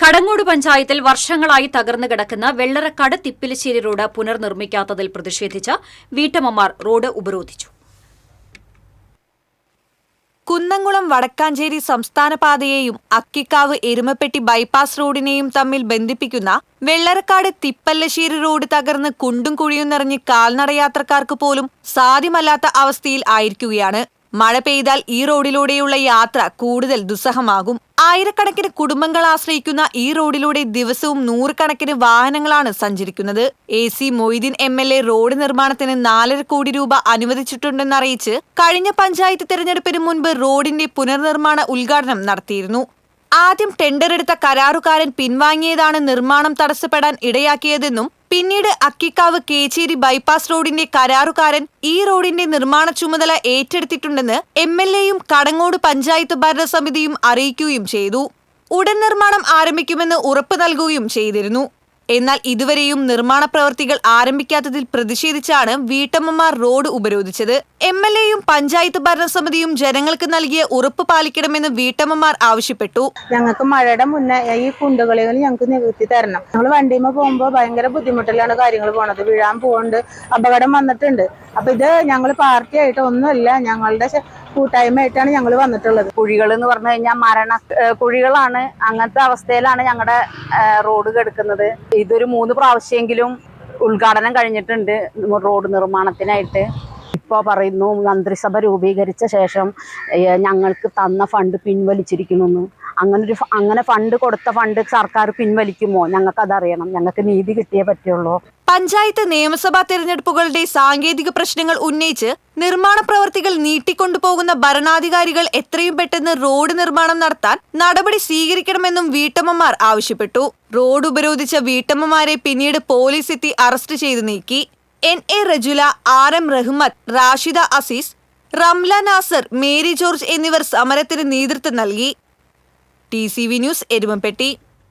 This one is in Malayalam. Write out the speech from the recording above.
കടങ്ങോട് പഞ്ചായത്തിൽ വർഷങ്ങളായി തകർന്നു കിടക്കുന്ന വെള്ളറക്കാട് തിപ്പിലിശ്ശേരി റോഡ് പുനർനിർമ്മിക്കാത്തതിൽ പ്രതിഷേധിച്ച് വീട്ടമ്മമാർ റോഡ് ഉപരോധിച്ചു. കുന്നംകുളം വടക്കാഞ്ചേരി സംസ്ഥാന പാതയെയും അക്കിക്കാവ് എരുമപ്പെട്ടി ബൈപ്പാസ് റോഡിനെയും തമ്മിൽ ബന്ധിപ്പിക്കുന്ന വെള്ളറക്കാട് തിപ്പല്ലശ്ശേരി റോഡ് തകർന്ന് കുണ്ടും കുഴിയും നിറഞ്ഞ് കാൽനടയാത്രക്കാർക്ക് പോലും സാധ്യമല്ലാത്ത അവസ്ഥയിൽ ആയിരിക്കുകയാണ്. മഴ പെയ്താൽ ഈ റോഡിലൂടെയുള്ള യാത്ര കൂടുതൽ ദുസ്സഹമാകും. ആയിരക്കണക്കിന് കുടുംബങ്ങൾ ആശ്രയിക്കുന്ന ഈ റോഡിലൂടെ ദിവസവും നൂറുകണക്കിന് വാഹനങ്ങളാണ് സഞ്ചരിക്കുന്നത്. AC മൊയ്തീൻ MLA റോഡ് നിർമ്മാണത്തിന് 4.5 കോടി രൂപ അനുവദിച്ചിട്ടുണ്ടെന്നറിയിച്ച് കഴിഞ്ഞ പഞ്ചായത്ത് തെരഞ്ഞെടുപ്പിന് മുൻപ് റോഡിന്റെ പുനർനിർമ്മാണ ഉദ്ഘാടനം നടത്തിയിരുന്നു. ആദ്യം ടെൻഡർ എടുത്ത കരാറുകാരൻ പിൻവാങ്ങിയതാണ് നിർമ്മാണം തടസ്സപ്പെടാൻ ഇടയാക്കിയതെന്നും പിന്നീട് അക്കിക്കാവ് കേച്ചേരി ബൈപ്പാസ് റോഡിന്റെ കരാറുകാരൻ ഈ റോഡിന്റെ നിർമ്മാണ ചുമതല ഏറ്റെടുത്തിട്ടുണ്ടെന്ന് MLAയും കടങ്ങോട് പഞ്ചായത്ത് ഭരണസമിതിയും അറിയിക്കുകയും ചെയ്തു. ഉടൻ നിർമ്മാണം ആരംഭിക്കുമെന്ന് ഉറപ്പ് നൽകുകയും ചെയ്തിരുന്നു. എന്നാൽ ഇതുവരെയും നിർമ്മാണ പ്രവൃത്തികൾ ആരംഭിക്കാത്തതിൽ പ്രതിഷേധിച്ചാണ് വീട്ടമ്മമാർ റോഡ് ഉപരോധിച്ചത്. MLAയും പഞ്ചായത്ത് ഭരണസമിതിയും ജനങ്ങൾക്ക് നൽകിയ ഉറപ്പ് പാലിക്കണമെന്ന് വീട്ടമ്മമാർ ആവശ്യപ്പെട്ടു. ഞങ്ങൾക്ക് മഴയുടെ മുന്നേ ഈ കുണ്ടുകളിൽ ഞങ്ങൾക്ക് നികത്തി തരണം. ഞങ്ങൾ വണ്ടിയുമ്പോൾ പോകുമ്പോൾ ഭയങ്കര ബുദ്ധിമുട്ടിലാണ് കാര്യങ്ങൾ പോണത്. വീഴാൻ പോകുന്നുണ്ട്, അപകടം വന്നിട്ടുണ്ട്. അപ്പൊ ഇത് ഞങ്ങൾ പാർട്ടിയായിട്ട് ഒന്നുമില്ല, ഞങ്ങളുടെ കൂട്ടായ്മയായിട്ടാണ് ഞങ്ങൾ വന്നിട്ടുള്ളത്. കുഴികൾ എന്ന് പറഞ്ഞു കഴിഞ്ഞാൽ മരണ കുഴികളാണ്. അങ്ങനത്തെ അവസ്ഥയിലാണ് ഞങ്ങളുടെ റോഡ് കിടക്കുന്നത്. ഇതൊരു 3 പ്രാവശ്യമെങ്കിലും ഉദ്ഘാടനം കഴിഞ്ഞിട്ടുണ്ട് റോഡ് നിർമ്മാണത്തിനായിട്ട്. ഇപ്പോൾ പറയുന്നു മന്ത്രിസഭ രൂപീകരിച്ച ശേഷം ഞങ്ങൾക്ക് തന്ന ഫണ്ട് പിൻവലിച്ചിരിക്കുന്നു. അങ്ങനെ ഫണ്ട് കൊടുത്ത ഫണ്ട് സർക്കാർ പിൻവലിക്കുമോ? ഞങ്ങൾക്കതറിയണം. ഞങ്ങൾക്ക് നീതി കിട്ടിയേ പറ്റുള്ളൂ. പഞ്ചായത്ത് നിയമസഭാ തെരഞ്ഞെടുപ്പുകളുടെ സാങ്കേതിക പ്രശ്നങ്ങൾ ഉന്നയിച്ച് നിർമ്മാണ പ്രവർത്തികൾ നീട്ടിക്കൊണ്ടുപോകുന്ന ഭരണാധികാരികൾ എത്രയും പെട്ടെന്ന് റോഡ് നിർമ്മാണം നടത്താൻ നടപടി സ്വീകരിക്കണമെന്നും വീട്ടമ്മമാർ ആവശ്യപ്പെട്ടു. റോഡ് ഉപരോധിച്ച വീട്ടമ്മമാരെ പിന്നീട് പോലീസ് എത്തി അറസ്റ്റ് ചെയ്ത് നീക്കി. NA Rajula, RM Rahmath, Rashida Azeez, Ramla Nasar, Mary George എന്നിവർ സമരത്തിന് നേതൃത്വം നൽകി. TCV news, Erumapetty.